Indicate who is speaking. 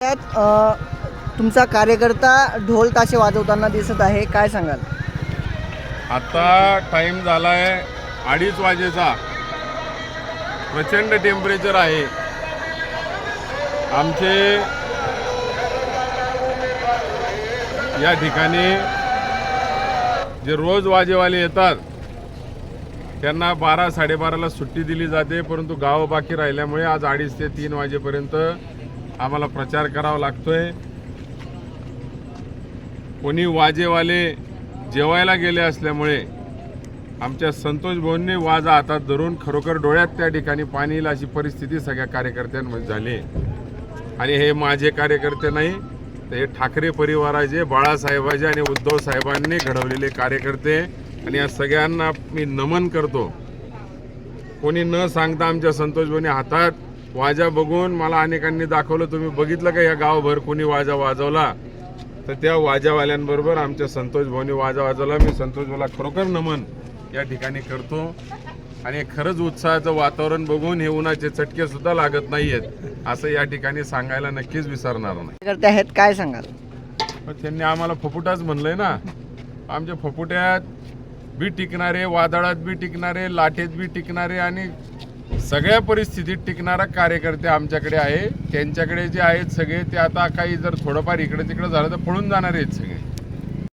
Speaker 1: तुमचा कार्यकर्ता ढोल ताशे वाजवताना दिसत आहे, काय सांगाल?
Speaker 2: आता टाइम झाला आहे 2:30 वाजेचा. प्रचंड टेम्परेचर आहे. आमचे या ठिकाणी जे रोज वाजेवाले येतात त्यांना 12-12:30ला सुट्टी दिली जाते, परंतु गाव बाकी राहिल्यामुळे आज 2:30 ते 3 वाजेपर्यंत आम्हाला प्रचार करावा लागतोय. कोणी वाजेवाले जेवायला गेले असल्यामुळे आमच्या संतोष भाऊंनी वाजा हातात धरून खरोखर डोळ्यात त्या ठिकाणी पाणी येईल अशी परिस्थिती सगळ्या कार्यकर्त्यांमध्ये झाली. आणि हे माझे कार्यकर्ते नाही, तर हे ठाकरे परिवाराचे, बाळासाहेबांचे आणि उद्धव साहेबांनी घडवलेले कार्यकर्ते, आणि या सगळ्यांना मी नमन करतो. कोणी न सांगता आमच्या संतोष भाऊंनी हातात वाजा बघून मला अनेकांनी दाखवलं, तुम्ही बघितलं का या गावभर कोणी वाजा वाजवला, तर त्या वाजावाल्यांबरोबर आमच्या संतोष भाऊंनी वाजा वाजवला. मी संतोष भाऊला खरोखर नमन या ठिकाणी करतो. आणि खरंच उत्साहाचं वातावरण बघून हे उन्हाचे चटके सुद्धा लागत नाहीयेत असं या ठिकाणी सांगायला नक्कीच विसरणार नाही.
Speaker 1: कार्यकर्ते आहेत, काय सांगाल?
Speaker 2: त्यांनी आम्हाला फपुटाच म्हणलंय ना. आमच्या फपुट्यात बी टिकणारे, वादळात बी टिकणारे, लाटेत बी टिकणारे आणि सगळ्या परिस्थितीत टिकणारा कार्यकर्ते आमच्याकडे आहे. त्यांच्याकडे जे आहेत सगळे ते आता काही जर थोडंफार इकडे तिकडे झालं तर पळून जाणारे आहेत सगळे.